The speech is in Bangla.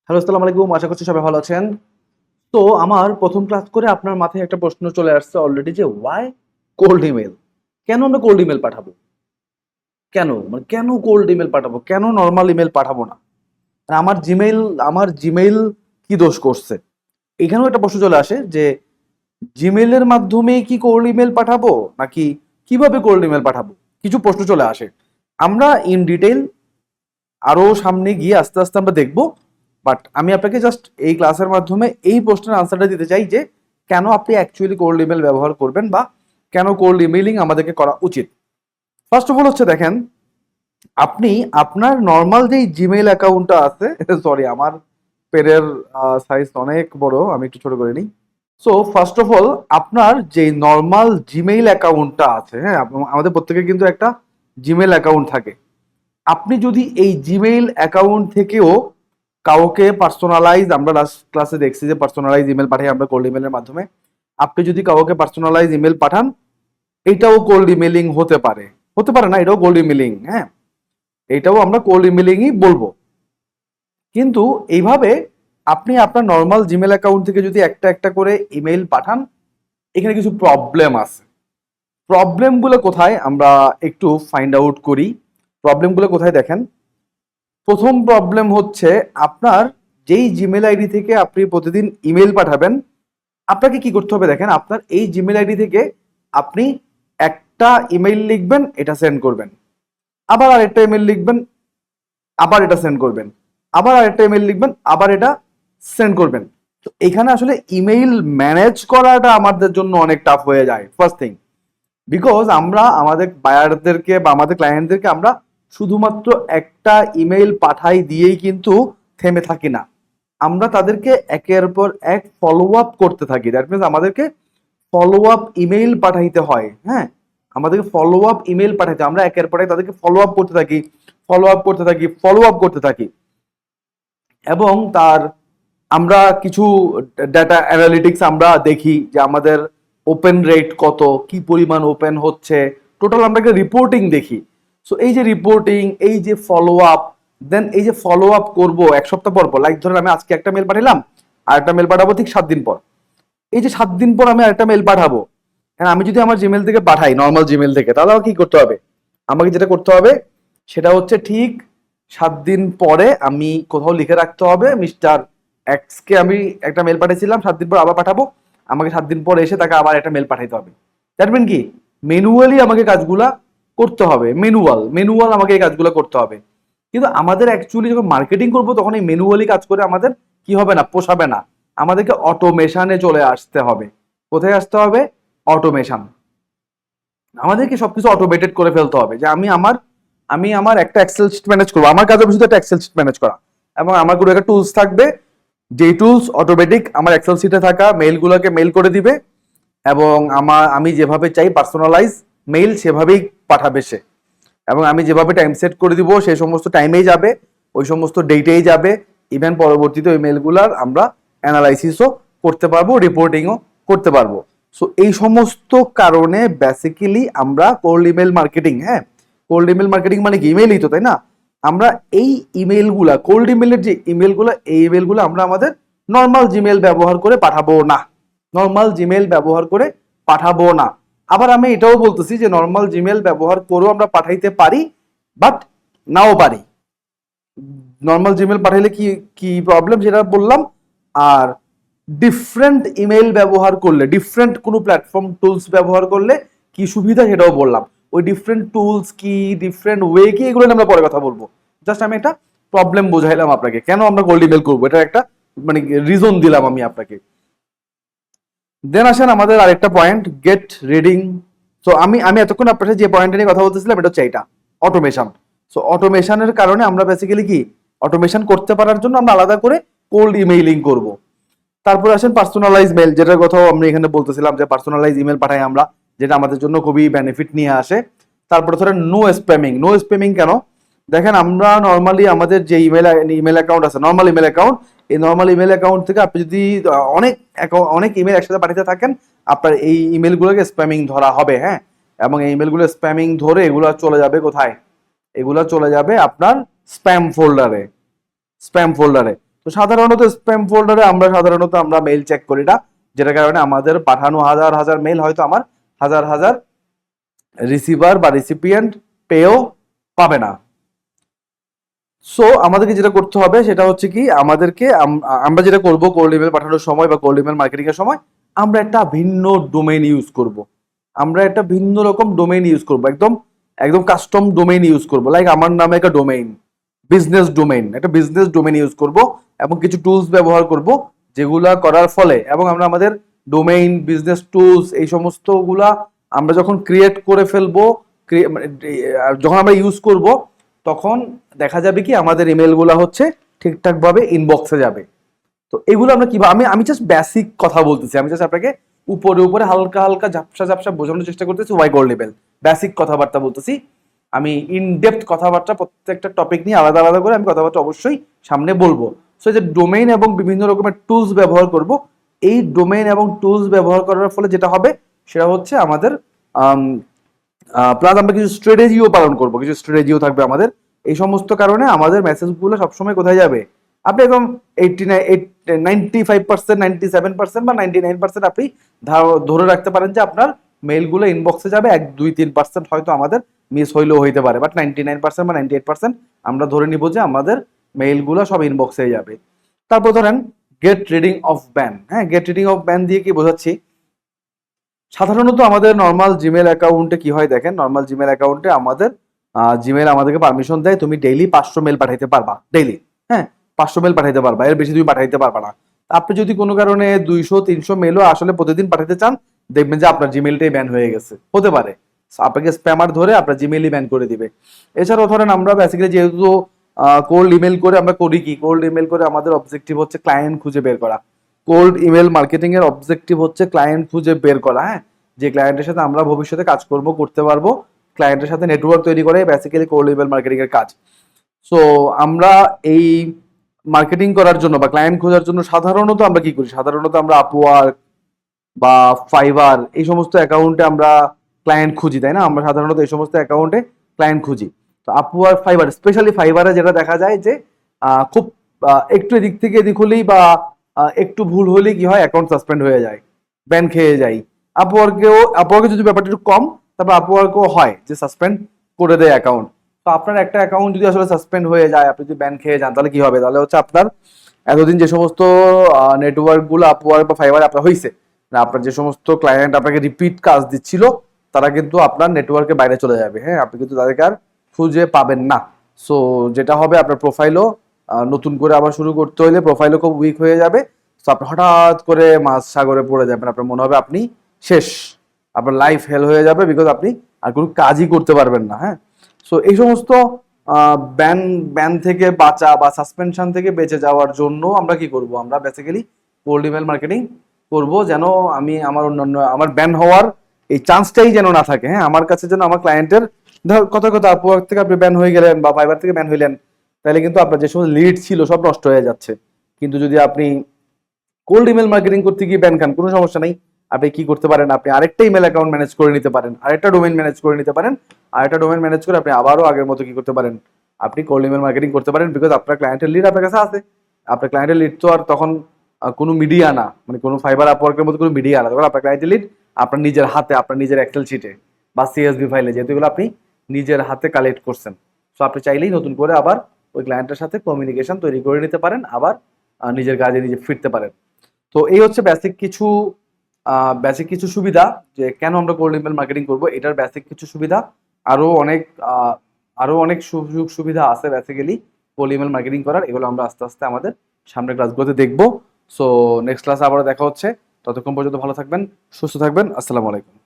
হ্যালো, আসসালামু আলাইকুম। আশা করছি সবাই ভালো আছেন। তো আমার ১ম ক্লাস করে আপনার মাথায় একটা প্রশ্ন চলে আসছে অলরেডি যে why কোল্ড ইমেইল? কেন আমরা কোল্ড ইমেইল পাঠাবো? কেন? মানে কেন কোল্ড ইমেইল পাঠাবো? কেন নরমাল ইমেইল পাঠাবো না? মানে আমার জিমেইল কি দোষ করছে? এখানেও একটা প্রশ্ন চলে আসে যে জিমেইল এর মাধ্যমে কি কোল্ড ইমেইল পাঠাবো? নাকি কিভাবে কোল্ড ইমেইল পাঠাবো? কিছু প্রশ্ন চলে আসে। আমরা ইন ডিটেইল আরো সামনে গিয়ে আস্তে আস্তে আমরা দেখব। বাট আমি আপনাকে জাস্ট এই ক্লাসের মাধ্যমে এই প্রশ্নের আনসারটা দিতে চাই যে কেন আপনি অ্যাকচুয়ালি কোল্ড ইমেল ব্যবহার করবেন বা কেন কোল্ড ইমেইলিং আমাদেরকে করা উচিত। ফার্স্ট অফ অল হচ্ছে দেখেন, আপনি আপনার নর্মাল যেই জিমেইল অ্যাকাউন্টটা আছে সরি আমার পেনের সাইজ অনেক বড়, আমি একটু ছোট করে নিই। সো ফার্স্ট অফ অল আপনার যে নর্মাল জিমেইল অ্যাকাউন্টটা আছে, হ্যাঁ, আমাদের প্রত্যেকের কিন্তু একটা জিমেইল অ্যাকাউন্ট থাকে। আপনি যদি এই জিমেইল অ্যাকাউন্ট থেকেও কাউকে পার্সোনালাইজ, আমরা লাস্ট ক্লাসে দেখছি যে পার্সোনালাইজ ইমেল পাঠাই আমরা কোল্ড ইমেলের মাধ্যমে। আপনি যদি কাউকে পার্সোনালাইজ ইমেল পাঠান, এটাও কোল্ড ইমেলিং হতে পারে, হতে পারে না, এটাও কোল্ড ইমেলিং। হ্যাঁ, এটাও আমরা কোল্ড ইমেলিংই বলবো। কিন্তু এইভাবে আপনি আপনার নর্মাল জিমেল অ্যাকাউন্ট থেকে যদি একটা একটা করে ইমেল পাঠান, এখানে কিছু প্রবলেম আছে। প্রবলেমগুলো কোথায় আমরা একটু ফাইন্ড আউট করি। প্রবলেমগুলো কোথায় দেখেন, প্রথম প্রবলেম হচ্ছে আপনার যেই জিমেল আইডি থেকে আপনি প্রতিদিন ইমেল পাঠাবেন, আপনাকে কি করতে হবে দেখেন, আপনার এই জিমেল আইডি থেকে আপনি একটা ইমেল লিখবেন, এটা সেন্ড করবেন, আবার আরেকটা ইমেল লিখবেন, আবার এটা সেন্ড করবেন, আবার আরেকটা ইমেল লিখবেন, আবার এটা সেন্ড করবেন। তো এখানে আসলে ইমেইল ম্যানেজ করাটা আমাদের জন্য অনেক টাফ হয়ে যায় ফার্স্ট থিং। বিকজ আমরা আমাদের বায়ারদেরকে বা আমাদের ক্লায়েন্টদেরকে আমরা শুধুমাত্র একটা ইমেইল পাঠাই দিয়েই কিন্তু থেমে থাকি না, আমরা তাদেরকে একের পর এক ফলো আপ করতে থাকি। দ্যাট মিনস আমাদেরকে ফলো আপ ইমেইল পাঠাইতে হয়। হ্যাঁ, আমাদেরকে ফলো আপ ইমেইল পাঠাইতে, আমরা একের পর এক তাদেরকে ফলো আপ করতে থাকি, ফলো আপ করতে থাকি, ফলো আপ করতে থাকি। এবং তার আমরা কিছু ডাটা অ্যানালিটিক্স আমরা দেখি যে আমাদের ওপেন রেট কত, কি পরিমাণ ওপেন হচ্ছে, টোটাল আমরা একটা রিপোর্টিং দেখি। সো এই যে রিপোর্টিং, এই যে ফলো আপ, দেন এই যে ফলো আপ করবো এক সপ্তাহ পর পর, লাইক ধরেন আমি আজকে একটা মেল পাঠালাম, আর একটা মেল পাঠাবো ঠিক 7 দিন পর। এই যে 7 দিন পর আমি আরেকটা মেল পাঠাবো, আমি যদি আমার জিমেল থেকে পাঠাই, নর্মাল জিমেল থেকে, তাহলে কি করতে হবে? আমাকে যেটা করতে হবে সেটা হচ্ছে ঠিক 7 দিন পরে আমি কোথাও লিখে রাখতে হবে মিস্টার এক্স কে আমি একটা মেল পাঠিয়েছিলাম, 7 দিন পর আবার পাঠাবো, আমাকে 7 দিন পরে এসে তাকে আবার একটা মেল পাঠাইতে হবে। দ্যাট মিন কি, ম্যানুয়ালি আমাকে কাজগুলা করতে হবে, ম্যানুয়াল আমাকে এই কাজগুলো করতে হবে। কিন্তু আমাদের অ্যাকচুয়ালি যখন মার্কেটিং করবো তখন এই ম্যানুয়ালি কাজ করে আমাদের কি হবে না, পোষাবে না। আমাদেরকে অটোমেশনে চলে আসতে হবে। কোথায় আসতে হবে? অটোমেশন। আমাদেরকে সবকিছু অটোমেটেড করে ফেলতে হবে। যে আমি আমার একটা এক্সেল শিট ম্যানেজ করবো, আমার কাজ হবে শুধু একটা এক্সেল শিট ম্যানেজ করা, এবং আমার কোনো একটা টুলস থাকবে, যেই টুলস অটোমেটিক আমার এক্সেল শিটে থাকা মেইলগুলোকে মেইল করে দিবে, এবং আমি যেভাবে চাই পার্সোনালাইজ মেইল সেভাবেই পাঠাবে সে, এবং আমি যেভাবে টাইম সেট করে দিব সেই সমস্ত টাইমেই যাবে, ওই সমস্ত ডেটেই যাবে। ইভেন পরবর্তীতে ওই মেলগুলার আমরা অ্যানালাইসিসও করতে পারবো, রিপোর্টিংও করতে পারবো। সো এই সমস্ত কারণে বেসিক্যালি আমরা কোল্ড ইমেল মার্কেটিং, হ্যাঁ, কোল্ড ইমেল মার্কেটিং মানে কি, ইমেলই তো, তাই না? আমরা এই ইমেলগুলা, কোল্ড ইমেলের যে ইমেলগুলো, এই ইমেলগুলো আমরা আমাদের নর্মাল জিমেল ব্যবহার করে পাঠাবো না, নর্মাল জিমেল ব্যবহার করে পাঠাবো না। আবার আমি এটাও বলতেছি যে নর্মাল জিমেল ব্যবহার করেও আমরা পাঠাইতে পারি, বাট নাও পারি। নর্মাল জিমেল পাঠাইলে কি কি প্রবলেম সেটা বললাম। আর ডিফারেন্ট ইমেল ব্যবহার করলে, ডিফারেন্ট কোনো প্ল্যাটফর্ম টুলস ব্যবহার করলে কি সুবিধা সেটাও বললাম। ওই ডিফারেন্ট টুলস কি, ডিফারেন্ট ওয়ে কি, এগুলো নিয়ে আমরা পরে কথা বলবো। জাস্ট আমি একটা প্রবলেম বোঝাইলাম আপনাকে, কেন আমরা কোল্ড ইমেল করবো, এটা একটা মানে রিজন দিলাম আমি আপনাকে। দেন আসেন আমাদের আরেকটা পয়েন্ট, গেট রিডিং। সো আমি আমি এতক্ষণ আপনার সাথে যে পয়েন্টটা নিয়ে কথা বলতেছিলাম এটা হচ্ছে এইটা, অটোমেশন। সো অটোমেশনের কারণে আমরা বেসিক্যালি কি, অটোমেশন করতে পারার জন্য আমরা আলাদা করে কোল্ড ইমেইলিং করব। তারপর আসেন পার্সোনালাইজ মেল, যেটার কথাও আমরা এখানে বলতেছিলাম যে পার্সোনালাইজ ইমেল পাঠাই আমরা, যেটা আমাদের জন্য খুবই বেনিফিট নিয়ে আসে। তারপরে ধরেন নো স্প্যামিং। নো স্প্যামিং কেন? দেখেন আমরা নর্মালি আমাদের যে ইমেল অ্যাকাউন্ট আছে, নর্মাল ইমেল অ্যাকাউন্ট, এই নর্মাল ইমেল অ্যাকাউন্ট থেকে আপনি যদি অনেক অনেক ইমেল একসাথে পাঠাতে থাকেন, আপনার এই ইমেলগুলোকে স্প্যামিং ধরা হবে। হ্যাঁ, এবং এই ইমেলগুলো স্প্যামিং ধরে এগুলো চলে যাবে কোথায়? এগুলো চলে যাবে আপনার স্প্যাম ফোল্ডারে, স্প্যাম ফোল্ডারে। তো তো সাধারণত স্প্যাম ফোল্ডারে আমরা মেইল চেক করি না, যেটার কারণে আমাদের পাঠানো হাজার হাজার মেইল হয়তো আমার হাজার হাজার রিসিভার বা রিসিপিয়েন্ট পেয়েও পাবে না। সো আমাদেরকে যেটা করতে হবে সেটা হচ্ছে কি, আমরা যেটা করব কোল্ড ইমেল পাঠানোর সময় বা কোল্ড ইমেল মার্কেটিং এর সময়, আমরা একটা ভিন্ন ডোমেইন ইউজ করব। আমরা একটা ভিন্ন রকম ডোমেইন ইউজ করব, একদম একদম কাস্টম ডোমেইন ইউজ করব। লাইক আমার নামে একটা ডোমেইন, বিজনেস ডোমেইন, একটা বিজনেস ডোমেইন ইউজ করব এবং কিছু টুলস ব্যবহার করব যেগুলা করার ফলে, এবং আমরা আমাদের ডোমেইন, বিজনেস টুলস এই সমস্তগুলা আমরা যখন ক্রিয়েট করে ফেলবো, যখন আমরা ইউজ করব, তখন দেখা যাবে কি আমাদের ইমেলগুলো হচ্ছে ঠিকঠাকভাবে ইনবক্সে যাবে। তো এগুলো আমরা কিভাবে, আমি জাস্ট বেসিক কথা বলতেছি, আমি জাস্ট আপনাকে উপরে উপরে হালকা হালকা ঝাপসা ঝাপসা বোঝানোর চেষ্টা করতেছি। ওয়াই কোল্ড ইমেল, বেসিক কথাবার্তা বলতেছি। আমি ইনডেপথ কথাবার্তা প্রত্যেকটা টপিক নিয়ে আলাদা আলাদা করে আমি কথাবার্তা অবশ্যই সামনে বলবো। সো যে ডোমেইন এবং বিভিন্ন রকমের টুলস ব্যবহার করব, এই ডোমেইন এবং টুলস ব্যবহার করার ফলে যেটা হবে সেটা হচ্ছে আমাদের প্লাস আমরা কিছু স্ট্র্যাটেজিও পালন করব, কিছু স্ট্র্যাটেজিও থাকবে আমাদের। এই সমস্ত কারণে আমাদের মেসেজগুলো সবসময় কোথায় যাবে, আপনি একদম 95%, 97% বা 99% আপনি ধরে রাখতে পারেন যে আপনার মেইলগুলো ইনবক্সে যাবে। 1-2-3% হয়তো আমাদের মিস হইলেও হইতে পারে, বাট 99% বা 98% আমরা ধরে নিব যে আমাদের মেইলগুলো সব ইনবক্সে যাবে। তারপর ধরেন গেট রিডিং অফ ব্যান। হ্যাঁ, গেট রিডিং অফ ব্যান দিয়ে কি বোঝাচ্ছি, সাধারণত আমাদের নর্মাল জিমেল অ্যাকাউন্টে কি হয় দেখেন, নর্মাল জিমেল অ্যাকাউন্টে আমাদের জিমেল আমাদেরকে পারমিশন দেয় তুমি ডেইলি 500 মেল পাঠাইতে পারবা, ডেইলি। হ্যাঁ, 500 মেল পাঠাইতে পারবা, এর বেশি তুমি পাঠাইতে পারবা না। আপনি যদি কোনো কারণে 200-300 মেলও আসলে প্রতিদিন পাঠাতে চান, দেখবেন যে আপনার জিমেলটাই ব্যান হয়ে গেছে, হতে পারে আপনাকে স্প্যামার ধরে আপনার জিমেলই ব্যান করে দিবে। এছাড়াও ধরেন আমরা বেসিক্যালি যেহেতু কোল্ড ইমেল করে আমরা করি কি, কোল্ড ইমেল করে আমাদের অবজেক্টিভ হচ্ছে ক্লায়েন্ট খুঁজে বের করা। কোল্ড ইমেল মার্কেটিং এর অবজেক্টিভ হচ্ছে ক্লায়েন্ট খুঁজে বের করা। হ্যাঁ, যে ক্লায়েন্টের সাথে আমরা ভবিষ্যতে কাজ করতে পারবো, ক্লায়েন্টের সাথে নেটওয়ার্ক তৈরি করে বেসিক্যালি কোল্ড ইমেল মার্কেটিং এর কাজ। সো আমরা এই মার্কেটিং করার জন্য বা ক্লায়েন্ট খোঁজার জন্য সাধারণত আমরা কি করি, সাধারণত আমরা আপওয়ার্ক বা ফাইবার এই সমস্ত অ্যাকাউন্টে আমরা ক্লায়েন্ট খুঁজি, তাই না? আমরা সাধারণত এই সমস্ত অ্যাকাউন্টে ক্লায়েন্ট খুঁজি। তো আপওয়ার্ক, ফাইবার, স্পেশালি ফাইবারে যেটা দেখা যায় যে খুব একটু এদিক থেকে এদিক হলেই বা একটু ভুল হলেই কি হয়, অ্যাকাউন্ট সাসপেন্ড হয়ে যায়, ব্যান খেয়ে যায়। আপওয়ার্কে যদি ব্যাপারটা একটু কম, তারপর আপওয়ার্কও হয় যে সাসপেন্ড করে দেয় অ্যাকাউন্ট। তো আপনার একটা অ্যাকাউন্ট যদি আসলে সাসপেন্ড হয়ে যায়, আপনি যদি ব্যান খেয়ে যান, তাহলে কি হবে? তাহলে হচ্ছে আপনার এতদিন যে সমস্ত নেটওয়ার্কগুলো আপওয়ার্ক বা ফাইবার আপনার হয়েছে, আপনার যে সমস্ত ক্লায়েন্ট আপনাকে রিপিট কাজ দিচ্ছিল, তারা কিন্তু আপনার নেটওয়ার্কের বাইরে চলে যাবে। হ্যাঁ, আপনি কিন্তু তাদেরকে আর খুঁজে পাবেন না। সো যেটা হবে, আপনার প্রোফাইলও নতুন করে আবার শুরু করতে হলে প্রোফাইলও খুব উইক হয়ে যাবে। সো আপনি হঠাৎ করে মাছ সাগরে পড়ে যাবেন, আপনার মনে হবে আপনি শেষ, আপনার লাইফ হেল হয়ে যাবে, বিকজ আপনি আর কোনো কাজই করতে পারবেন না। হ্যাঁ, সো এই সমস্ত ব্যান ব্যান থেকে বাঁচা বা সাসপেনশন থেকে বেঁচে যাওয়ার জন্য আমরা কি করব, আমরা বেসিক্যালি কোল্ড ইমেল মার্কেটিং করব, যেন আমার ব্যান হওয়ার এই চান্সটাই যেন না থাকে। হ্যাঁ, আমার কাছে যেন আমার ক্লায়েন্টের কথা আপওয়ার্ক থেকে আপনি ব্যান হয়ে গেলেন বা ফাইবার থেকে ব্যান হইলেন, তাহলে কিন্তু আপনার যে সমস্ত লিড ছিল সব নষ্ট হয়ে যাচ্ছে। কিন্তু যদি আপনি কোল্ড ইমেল মার্কেটিং করতে গিয়ে ব্যান খান, কোনো সমস্যা নেই। আপনি কি করতে পারেন, আপনি আরেকটা ইমেল অ্যাকাউন্ট ম্যানেজ করে নিতে পারেন, আরেকটা ডোমেইন ম্যানেজ করে নিতে পারেন, আরেকটা ডোমেইন ম্যানেজ করে আপনি আবারও আগের মতো কি করতে পারেন, আপনি কোল্ড ইমেল মার্কেটিং করতে পারেন, বিকজ আপনার ক্লায়েন্টের লিড আপনার কাছে আছে। আপনার ক্লায়েন্টের লিড তো আর তখন কোনো মিডিয়া না, মানে কোনো ফাইবার আপওয়ার্কের মতো কোনো মিডিয়া না, তখন আপনার ক্লায়েন্টের লিড আপনার নিজের হাতে, আপনার নিজের এক্সেল শিটে বা সিএসভি ফাইলে, যেহেতু এগুলো আপনি নিজের হাতে কালেক্ট করছেন। সো আপনি চাইলেই নতুন করে আবার ওই ক্লায়েন্টের সাথে কমিউনিকেশন তৈরি করে নিতে পারেন, আবার নিজের কাজে নিজে ফিরতে পারেন। তো এই হচ্ছে বেসিক কিছু সুবিধা, যে কেন আমরা কোল্ড ইমেল মার্কেটিং করব, এটার বেসিক কিছু সুবিধা। আরো অনেক সুযোগ সুবিধা আছে বেসিক্যালি কোল্ড ইমেল মার্কেটিং করার, এগুলো আমরা আস্তে আস্তে আমাদের সামনের ক্লাসগুলোতে দেখবো। সো নেক্সট ক্লাসে আবার দেখা হচ্ছে, ততক্ষণ পর্যন্ত ভালো থাকবেন, সুস্থ থাকবেন। আসসালামু আলাইকুম।